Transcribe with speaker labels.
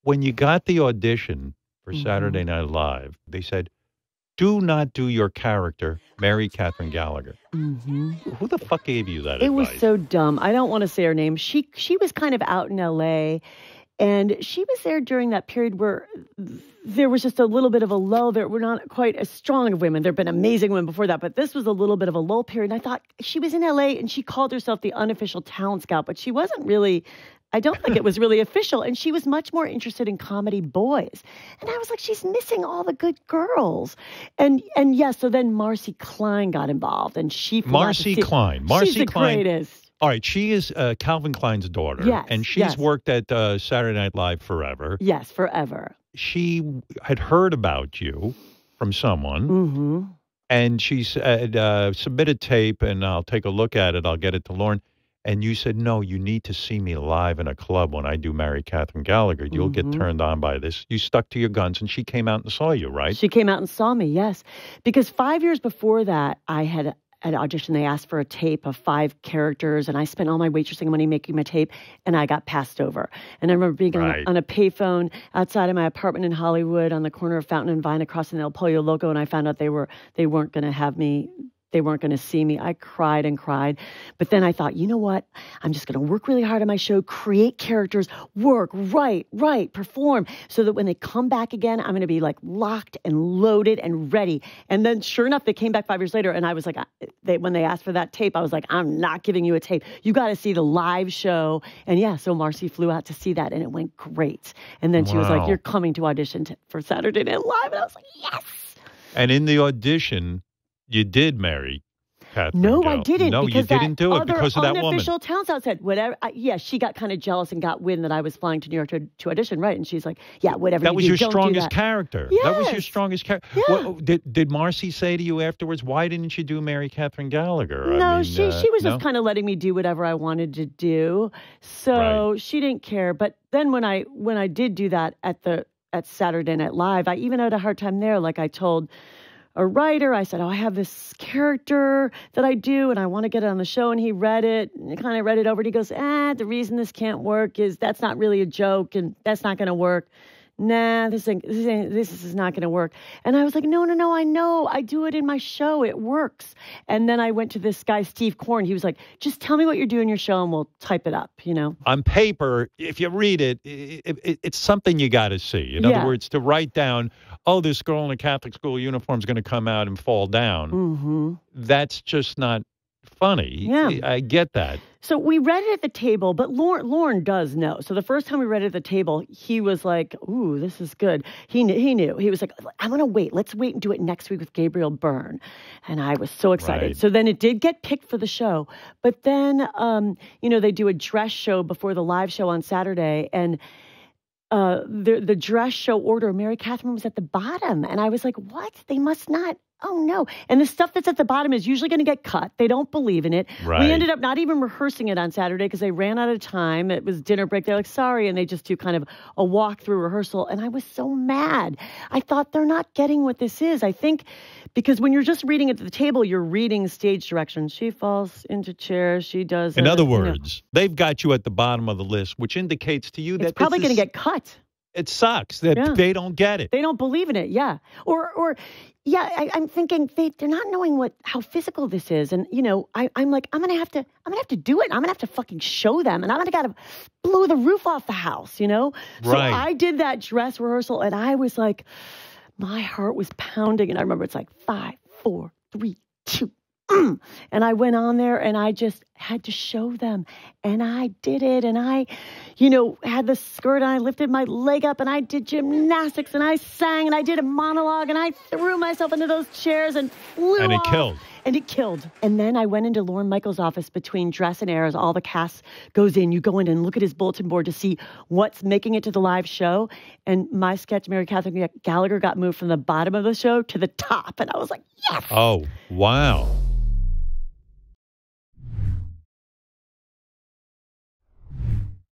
Speaker 1: when you got the audition for Saturday Night Live, they said, do not do your character, Mary Katherine Gallagher. Who the fuck gave you that advice?
Speaker 2: It was so dumb. I don't want to say her name. She was kind of out in L.A., and she was there during that period where there was just a little bit of a lull. There were not quite as strong of women. There have been amazing women before that, but this was a little bit of a lull period. And I thought she was in L.A., and she called herself the unofficial talent scout, but she wasn't really... I don't think it was really official. And she was much more interested in comedy boys. And I was like, she's missing all the good girls. And yeah, so then Marcy Klein got involved. And she...
Speaker 1: Marcy Klein.
Speaker 2: She's the greatest.
Speaker 1: All right, she is Calvin Klein's daughter.
Speaker 2: Yes,
Speaker 1: and she's worked at Saturday Night Live forever.
Speaker 2: Yes, forever.
Speaker 1: She had heard about you from someone. And she said, submitted tape, and I'll take a look at it. I'll get it to Lauren. And you said, no, you need to see me live in a club when I do Mary Katherine Gallagher. You'll get turned on by this. You stuck to your guns, and she came out and saw you, right?
Speaker 2: She came out and saw me, yes. Because 5 years before that, I had an audition. They asked for a tape of 5 characters, and I spent all my waitressing money making my tape, and I got passed over. And I remember being on a payphone outside of my apartment in Hollywood on the corner of Fountain and Vine across from the El Pollo Loco, and I found out they weren't going to have me. They weren't going to see me. I cried and cried. But then I thought, you know what? I'm just going to work really hard on my show, create characters, work, write, perform, so that when they come back again, I'm going to be like locked and loaded and ready. And then sure enough, they came back 5 years later, and I was like, when they asked for that tape, I was like, I'm not giving you a tape. You got to see the live show. And yeah, so Marcy flew out to see that, and it went great. And then she was like, you're coming to audition for Saturday Night Live. And I was like, yes.
Speaker 1: And in the audition... You did marry Katherine.
Speaker 2: No, I didn't.
Speaker 1: No, you didn't do it because of that woman.
Speaker 2: Unofficial talent scout said, whatever. She got kind of jealous and got wind that I was flying to New York to audition, right? And she's like, yeah, whatever.
Speaker 1: That was your strongest
Speaker 2: that.
Speaker 1: character.
Speaker 2: Yes.
Speaker 1: That was your strongest character.
Speaker 2: Yeah.
Speaker 1: Well, did Marcy say to you afterwards, why didn't you do Mary Katherine Gallagher?
Speaker 2: No, she was just kind of letting me do whatever I wanted to do. So she didn't care. But then when I did do that at Saturday Night Live, I even had a hard time there. Like I told a writer, I said, I have this character that I do, and I want to get it on the show. And he read it, and he kind of read it over, and he goes, the reason this can't work is that's not really a joke, and that's not going to work. Nah, this is not going to work. And I was like, no, I know. I do it in my show. It works. And then I went to this guy, Steve Korn. He was like, just tell me what you're doing in your show, and we'll type it up, you know.
Speaker 1: On paper, if you read it, it's something you got to see. In other words, to write down, oh, this girl in a Catholic school uniform is going to come out and fall down. That's just not funny.
Speaker 2: Yeah.
Speaker 1: I get that.
Speaker 2: So we read it at the table, but Lauren does know. So the first time we read it at the table, he was like, ooh, this is good. He knew. He was like, I'm going to wait. Let's wait and do it next week with Gabriel Byrne. And I was so excited.
Speaker 1: Right.
Speaker 2: So then it did get picked for the show. But then, they do a dress show before the live show on Saturday. And the dress show order, Mary Katherine was at the bottom. And I was like, what? They must not. Oh, no. And the stuff that's at the bottom is usually going to get cut. They don't believe in it.
Speaker 1: Right.
Speaker 2: We ended up not even rehearsing it on Saturday because they ran out of time. It was dinner break. They're like, sorry. And they just do kind of a walk-through rehearsal. And I was so mad. I thought they're not getting what this is. I think because when you're just reading it at the table, you're reading stage directions. She falls into chairs. She does.
Speaker 1: In other words, they've got you at the bottom of the list, which indicates to you that
Speaker 2: it's probably going to get cut.
Speaker 1: It sucks that they don't get it.
Speaker 2: They don't believe in it. Yeah. I'm thinking they're not knowing how physical this is. And, I'm like, I'm going to have to do it. I'm going to have to fucking show them. And I'm going to blow the roof off the house, So I did that dress rehearsal, and I was like, my heart was pounding. And I remember it's like 5, 4, 3, 2. And I went on there, and I just had to show them, and I did it. And I, had the skirt, and I lifted my leg up, and I did gymnastics, and I sang, and I did a monologue, and I threw myself into those chairs and flew
Speaker 1: And it
Speaker 2: off.
Speaker 1: killed.
Speaker 2: And it killed. And then I went into Lorne Michaels' office between dress and air as all the cast goes in. You go in and look at his bulletin board to see what's making it to the live show. And my sketch, Mary Katherine Gallagher, got moved from the bottom of the show to the top. And I was like, yes!
Speaker 1: Oh, wow.